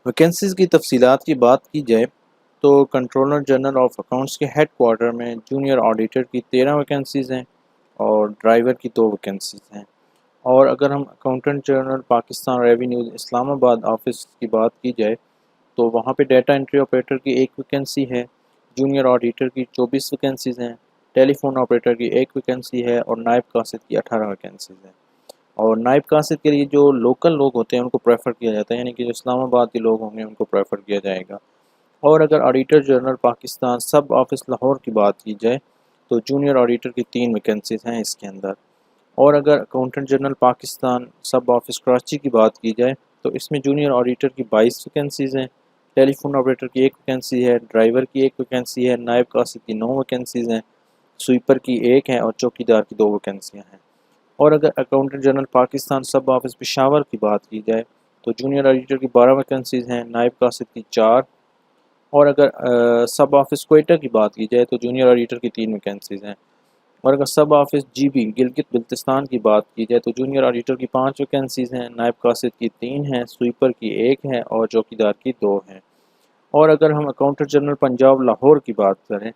Vacancies की तफसीलात की बात की जाए तो कंट्रोलर जनरल ऑफ अकाउंट्स के हेड क्वार्टर में जूनियर ऑडिटर की 13 वैकेंसीज़ हैं और ड्राइवर की 2 वैकेंसीज़ हैं। और अगर हम accountant general Pakistan revenue Islamabad office की बात की जाए तो वहाँ पे डाटा एंट्री ऑपरेटर की 1 वैकेंसी है, जूनियर ऑडिटर की 24 वैकेंसीज़ हैं, टेलीफोन ऑपरेटर की 1 वैकेंसी है और नायब कासिद की 18 वैकेंसीज़ हैं। और नायब कासिद के लिए जो लोकल लोग होते हैं उनको प्रेफर किया जाता है, यानी कि जो इस्लामाबाद के लोग होंगे उनको प्रेफर किया जाएगा। और अगर ऑडिटर जनरल पाकिस्तान सब ऑफिस लाहौर की बात की जाए तो जूनियर ऑडिटर की 3 वैकेंसीज़ हैं इसके अंदर। और अगर अकाउंटेंट जनरल पाकिस्तान सब ऑफिस कराची की बात की जाए तो इसमें जूनियर ऑडिटर की 22 वैकेंसीज़ हैं, टेलीफोन ऑपरेटर की 1 वैकेंसी है, ड्राइवर की 1 वैकेंसी है, नायब कासिद की 9 वैकेंसीज़ हैं, स्वीपर की 1 है और चौकीदार की 2 वैकेंसियाँ हैं। और अगर अकाउंटेंट जनरल पाकिस्तान सब ऑफिस पेशावर की बात की जाए तो जूनियर ऑडिटर की 12 वैकेंसीज़ हैं, नायब कासिद की 4। और अगर सब ऑफिस क्वेटा की बात की जाए तो जूनियर ऑडिटर की 3 वैकेंसीज़ हैं। और अगर सब ऑफिस जीबी गिलगित बल्तिस्तान की बात की जाए तो जूनियर ऑडिटर की 5 वैकेंसीज़ हैं, नायब कासिद की 3 हैं, स्वीपर की 1 है और चौकीदार की 2 हैं। और अगर हम अकाउंटेंट जनरल पंजाब लाहौर की बात करें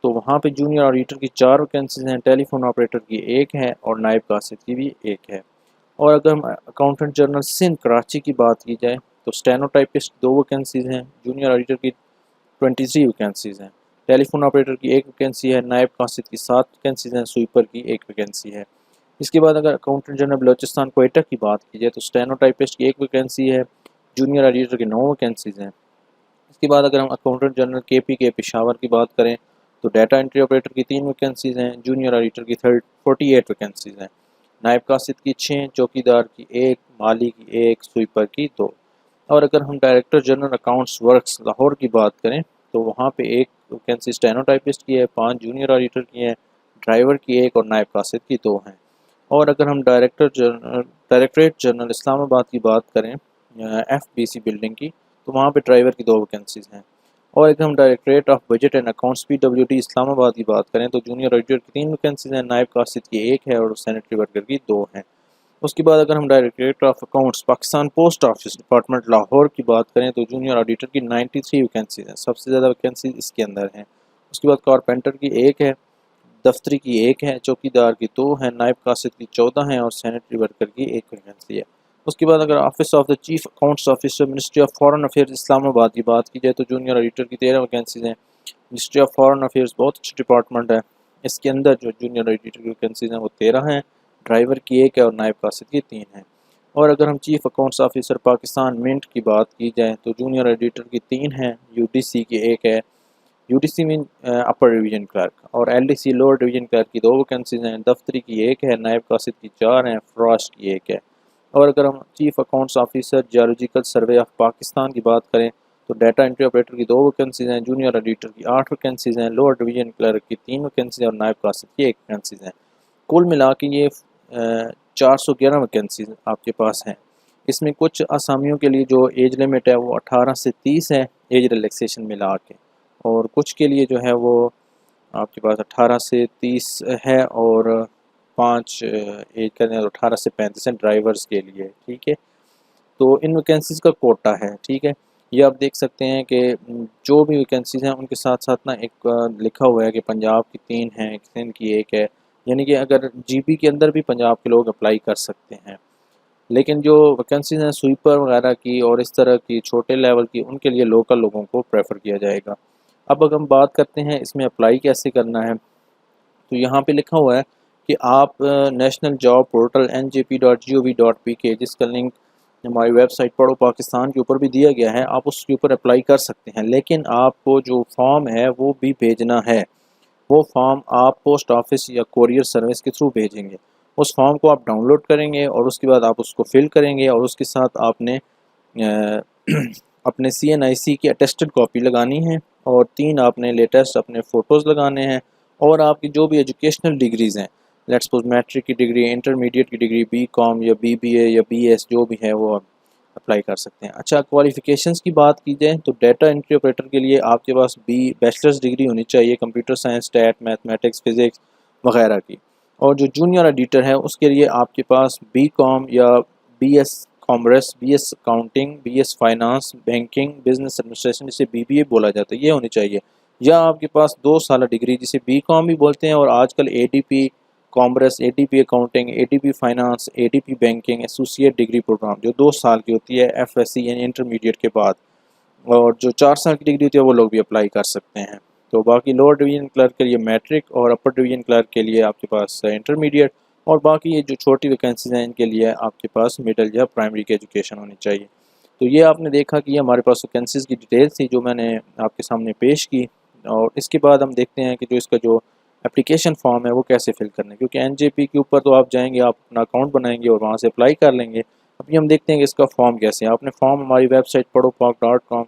तो वहाँ पे जूनियर ऑडिटर की 4 वैकेंसीज़ हैं, टेलीफोन ऑपरेटर की 1 है और नायब कासिद की भी 1 है। और अगर हम अकाउंटेंट जनरल सिंध कराची की बात की जाए तो स्टेनोटाइपिस्ट 2 वैकेंसीज़ हैं, जूनियर ऑडिटर की 23 वैकेंसीज़ हैं, टेलीफोन ऑपरेटर की 1 वैकेंसी है, नायब कासिद की 7 वैकेंसीज़ हैं, स्वीपर की 1 वैकेंसी है। इसके बाद अगर अकाउंटेंट जनरल बलोचिस्तान कोयटा की बात की जाए तो स्टेनोटाइपिस्ट की 1 वैकेंसी है, जूनियर ऑडिटर की 9 वैकेंसीज़ हैं। इसके बाद अगर हम अकाउंटेंट जनरल केपी के पेशावर की बात करें तो डाटा एंट्री ऑपरेटर की 3 वैकेंसीज़ हैं, जूनियर ऑडिटर की 48 वैकेंसीज़ हैं, नायब कासिद की 6, चौकीदार की 1, माली की 1, स्वीपर की 2। और अगर हम director general accounts works Lahore की बात करें तो वहाँ पे 1 वैकेंसी स्टेनोटाइपिस्ट की है, 5 जूनियर ऑडिटर की हैं, ड्राइवर की 1 और नायब कासिद की 2 हैं। और अगर हम डायरेक्टरेट जनरल इस्लामाबाद की बात करें FBC बिल्डिंग की तो वहाँ पे ड्राइवर की 2 वैकेंसीज़ हैं। और अगर हम directorate of budget and accounts PWD Islamabad की बात करें तो जूनियर ऑडिटर की 3 वैकेंसीज़ हैं, नायब कासिद की 1 है और सैनिटरी वर्कर की 2 हैं। उसके बाद अगर हम directorate of accounts Pakistan post office department Lahore की बात करें तो जूनियर ऑडिटर की 93 वैकेंसीज हैं, सबसे ज़्यादा वैकेंसी इसके अंदर हैं। उसके बाद कारपेंटर की 1 है, दफ्तरी की 1 है, चौकीदार की 2 है, नायब कासिद की 14 हैं और सैनिटरी वर्कर की 1 वैकेंसी है। उसके बाद अगर office of the chief accounts officer ministry of foreign affairs Islamabad की बात की जाए तो जूनियर ऑडिटर की 13 वैकेंसीज हैं। मिनिस्ट्री ऑफ फॉरेन अफेयर्स बहुत अच्छी डिपार्टमेंट है, इसके अंदर जो जूनियर ऑडिटर की वैकेंसीज हैं वो 13 हैं, ड्राइवर की 1 है और नायब कासिद की 3 है। और अगर हम chief accounts officer Pakistan mint की बात की जाए तो जूनियर एडिटर की 3 है, यूडीसी की 1 है, UDC mean upper division clerk, और एलडीसी लोअर डिवीजन क्लर्क की 2 वैकेंसीज हैं, दफ्तरी की 1 है, नायब कासिद की 4 हैं, फ्रास्ट की 1 है। और अगर हम chief accounts officer geological survey of Pakistan की बात करें तो डाटा एंट्री ऑपरेटर की 2 वैकेंसीज हैं, जूनियर एडिटर की 8 वैकेंसीज हैं, लोअर डिवीजन क्लर्क की 3 वैकेंसीज हैं और नायब कासिद की 1 वैकेंसीज हैं। कुल मिला के ये 411 वैकेंसीज आपके पास हैं। इसमें कुछ असामियों के लिए जो एज लिमिट है वो 18 से 30 है, एज रिलैक्सेशन मिला के, और कुछ के लिए जो है वो आपके पास 18 से 30 है और 5 एज का 18 से 35 है ड्राइवर्स के लिए। ठीक है, तो इन वैकेंसीज़ का कोटा है। ठीक है, ये आप देख सकते हैं कि जो भी वैकेंसीज़ हैं उनके साथ साथ ना एक लिखा हुआ है कि पंजाब की 3 हैं, सिंध की 1 है, यानी कि अगर जीबी के अंदर भी पंजाब के लोग अप्लाई कर सकते हैं। लेकिन जो वैकेंसीज़ हैं स्वीपर वगैरह की और इस तरह की छोटे लेवल की, उनके लिए लोकल लोगों को प्रेफर किया जाएगा। अब अगर हम बात करते हैं इसमें अप्लाई कैसे करना है, तो यहाँ पे लिखा हुआ है कि आप नेशनल जॉब पोर्टल njp.gov.pk, जिसका लिंक हमारी वेबसाइट पढ़ो पाकिस्तान के ऊपर भी दिया गया है, आप उसके ऊपर अप्लाई कर सकते हैं। लेकिन आपको जो फॉर्म है वो भी भेजना है। वो फॉर्म आप पोस्ट ऑफिस या कोरियर सर्विस के थ्रू भेजेंगे। उस फॉर्म को आप डाउनलोड करेंगे और उसके बाद आप उसको फिल करेंगे और उसके साथ आपने अपने CNIC की अटेस्टेड कॉपी लगानी है और 3 आपने लेटेस्ट अपने फ़ोटोज़ लगाने हैं और आपकी जो भी एजुकेशनल डिग्रीज़ हैं, लेट्स सपोज मैट्रिक की डिग्री, इंटरमीडिएट की डिग्री, BCom या BBA या BS जो भी है वो आप अप्लाई कर सकते हैं। अच्छा, क्वालिफ़िकेशंस की बात की जाए तो डाटा एंट्री ऑपरेटर के लिए आपके पास बैचलर्स डिग्री होनी चाहिए computer science, stat, mathematics, physics वगैरह की। और जो जूनियर एडिटर है उसके लिए आपके पास BCom या BS commerce, BS accounting, BS finance, banking, business administration, जिसे BBA बोला जाता है, ये होनी चाहिए। या आपके पास 2 साल डिग्री जिसे BCom भी बोलते हैं, और आजकल ADP commerce, ADP accounting, ADP finance, ADP banking associate degree program जो 2 साल की होती है FSC यानी इंटरमीडिएट के बाद, और जो 4 साल की डिग्री होती है वो लोग भी अप्लाई कर सकते हैं। तो बाकी लोअर डिवीज़न क्लर्क के लिए मैट्रिक और अपर डिवीज़न क्लर्क के लिए आपके पास इंटरमीडिएट, और बाकी ये जो छोटी वैकेंसीज हैं इनके लिए आपके पास मिडिल या प्राइमरी की एजुकेशन होनी चाहिए। तो ये आपने देखा कि ये हमारे पास वैकेंसीज़ की डिटेल्स थी जो मैंने आपके सामने पेश की। और इसके बाद हम देखते हैं कि जो इसका जो एप्लीकेशन फॉर्म है वो कैसे फिल करना है, क्योंकि NJP के ऊपर तो आप जाएंगे, आप अपना अकाउंट बनाएंगे और वहाँ से अप्लाई कर लेंगे। अभी हम देखते हैं कि इसका फॉर्म कैसे है। आपने फॉर्म हमारी वेबसाइट पढ़ोपाक.com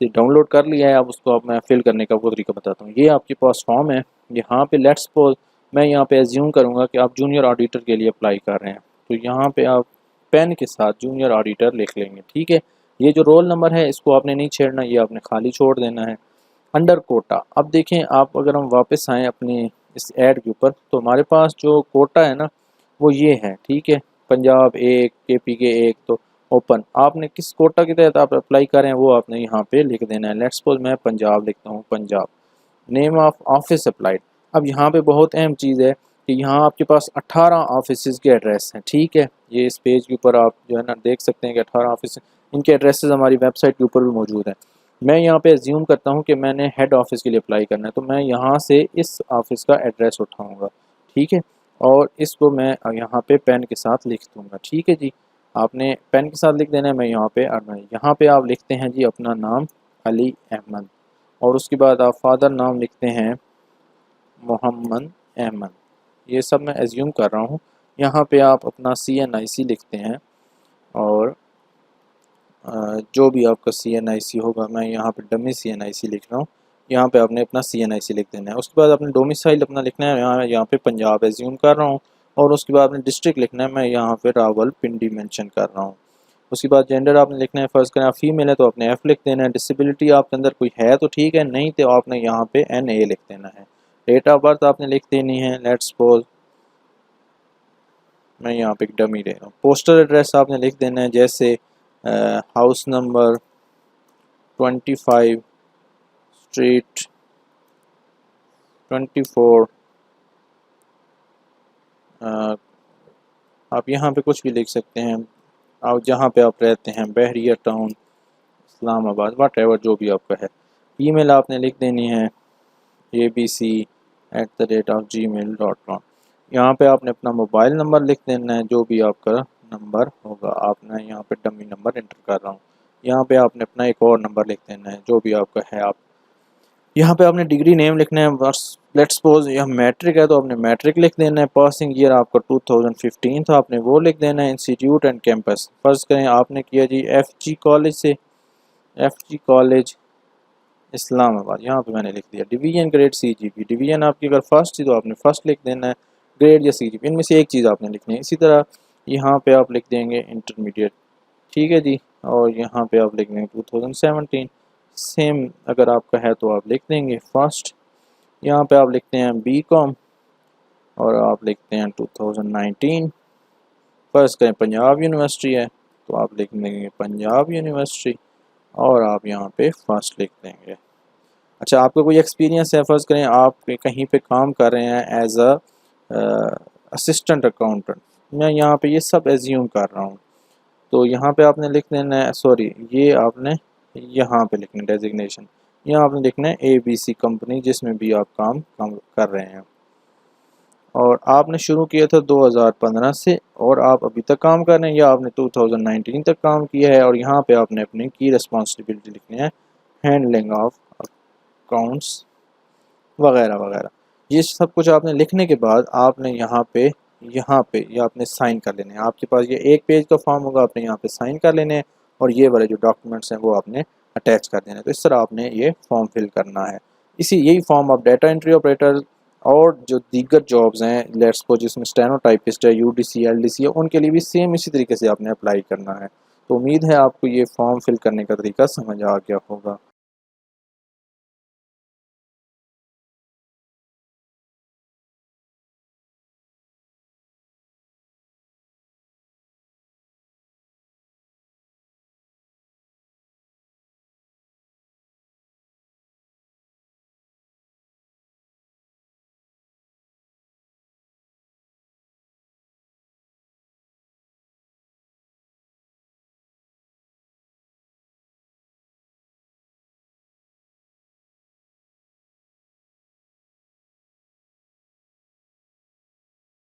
से डाउनलोड कर लिया है। अब उसको अब मैं फिल करने का वो तरीका बताता हूँ। ये आपके पास फॉर्म है। यहाँ पे लेट्स सपोज मैं यहाँ पे एज्यूम करूँगा कि आप जूनियर ऑडिटर के लिए अप्लाई कर रहे हैं, तो यहाँ पे आप पेन के साथ जूनियर ऑडिटर लिख लेंगे, ठीक है। ये जो रोल नंबर है इसको आपने नहीं छेड़ना, ये आपने खाली छोड़ देना है। अंडर कोटा, अब देखें आप, अगर हम वापस आएँ अपनी इस ऐड के ऊपर, तो हमारे पास जो कोटा है ना वो ये है, ठीक है। पंजाब 1, KP के 1, तो ओपन, आपने किस कोटा के तहत आप अप्लाई करें वो आपने यहाँ पे लिख देना है। लेट्स सपोज मैं पंजाब लिखता हूँ, Punjab. Name of office applied, अब यहाँ पे बहुत अहम चीज़ है कि यहाँ आपके पास 18 ऑफिस के एड्रेस हैं, ठीक है। ये इस पेज के ऊपर आप जो है ना देख सकते हैं कि 18 ऑफिस, इनके एड्रेसेस हमारी वेबसाइट के ऊपर भी मौजूद हैं। मैं यहाँ पे एज्यूम करता हूँ कि मैंने हेड ऑफिस के लिए अप्लाई करना है, तो मैं यहाँ से इस ऑफिस का एड्रेस उठाऊँगा, ठीक है, और इसको मैं यहाँ पे पेन के साथ लिख दूँगा, ठीक है जी। आपने पेन के साथ लिख देना है। मैं यहाँ पे आप लिखते हैं जी अपना नाम अली अहमद, और उसके बाद आप फादर नाम लिखते हैं मोहम्मद अहमद। ये सब मैं एज्यूम कर रहा हूँ। यहाँ पे आप अपना CNIC लिखते हैं, और जो भी आपका CNIC होगा, मैं यहाँ पे डमी CNIC लिख रहा हूँ। यहाँ पे आपने अपना CNIC लिख देना है। उसके बाद आपने डोमिसाइल अपना लिखना है। यहाँ पे पंजाब एज्यूम कर रहा हूँ, और उसके बाद आपने डिस्ट्रिक्ट लिखना है। मैं यहाँ पे रावलपिंडी मेंशन कर रहा हूँ। उसके बाद जेंडर आपने लिखना है, फ़र्ज़ करें आप फीमेल है तो आपने F लिख देना है। डिसेबिलिटी आपके अंदर कोई है तो ठीक है, नहीं तो आपने यहाँ पे NA लिख देना है। डेट ऑफ बर्थ आपने लिख देनी है। लेट्स सपोज मैं यहाँ पे एक डमी ले रहा हूँ। पोस्टल एड्रेस आपने लिख देना है, जैसे हाउस नंबर 25 स्ट्रीट 24, आप यहाँ पे कुछ भी लिख सकते हैं। आप जहाँ पे आप रहते हैं, बहरिया टाउन, इस्लामाबाद, वट एवर जो भी आपका है। ईमेल आपने लिख देनी है abc@gmail.com। यहाँ पे आपने अपना मोबाइल नंबर लिख देना है, जो भी आपका नंबर होगा। आपने यहाँ पे डमी नंबर एंटर कर रहा हूँ। यहाँ पे आपने अपना एक और नंबर लिख देना है, जो भी आपका है। आप यहाँ पे आपने डिग्री नेम लिखना है। बस लेट्स सपोज यह मैट्रिक है तो आपने मैट्रिक लिख देना है। पासिंग ईयर आपका 2015 था, आपने वो लिख देना है। इंस्टीट्यूट एंड कैंपस, फर्ज करें आपने किया जी FG कॉलेज से, FG कॉलेज इस्लामाबाद, यहाँ पे मैंने लिख दिया। डिवीजन ग्रेड CGP, डिवीजन आपकी अगर फर्स्ट थी तो आपने फर्स्ट लिख देना है। ग्रेड या CGP, इनमें से एक चीज़ आपने लिखनी है। इसी तरह यहाँ पे आप लिख देंगे इंटरमीडिएट, ठीक है जी। और यहाँ पे आप लिख देंगे 2017। सेम अगर आपका है तो आप लिख देंगे फर्स्ट। यहाँ पे आप लिखते हैं BCom, और आप लिखते हैं 2019। फर्स्ट करें पंजाब यूनिवर्सिटी है तो आप लिख देंगे पंजाब यूनिवर्सिटी, और आप यहाँ पे फर्स्ट लिख देंगे। अच्छा, आपका कोई एक्सपीरियंस है, फ़र्ज़ करें आप कहीं पे काम कर रहे हैं एज अ असिस्टेंट अकाउंटेंट, मैं यहाँ पे ये सब एज्यूम कर रहा हूँ, तो यहाँ पे आपने लिख देना है, सॉरी ये आपने यहाँ पे लिखना है डेजिग्नेशन, यहाँ आपने लिखना है ABC कंपनी जिसमें भी आप काम कर रहे हैं, और आपने शुरू किया था 2015 से और आप अभी तक काम कर रहे हैं, या आपने 2019 तक काम किया है। और यहाँ पे आपने अपनी की रिस्पॉन्सिबिलिटी लिखनी है, हैंडलिंग ऑफ अकाउंट्स वगैरह वगैरह। ये सब कुछ आपने लिखने के बाद आपने यहाँ पे ये आपने साइन कर लेने हैं। आपके पास ये एक पेज का फॉर्म होगा, आपने यहाँ पे साइन कर लेने हैं, और ये वाले जो डॉक्यूमेंट्स हैं वो आपने अटैच कर देने हैं। तो इस तरह आपने ये फॉर्म फिल करना है। यही फॉर्म आप डाटा एंट्री ऑपरेटर और जो दीगर जॉब्स हैं, लेट्स सपोज जिसमें स्टेनोटाइपिस्ट है, UDC LDC है, उनके लिए भी सेम इसी तरीके से आपने अप्लाई करना है। तो उम्मीद है आपको ये फॉर्म फिल करने का तरीका समझ आ गया होगा।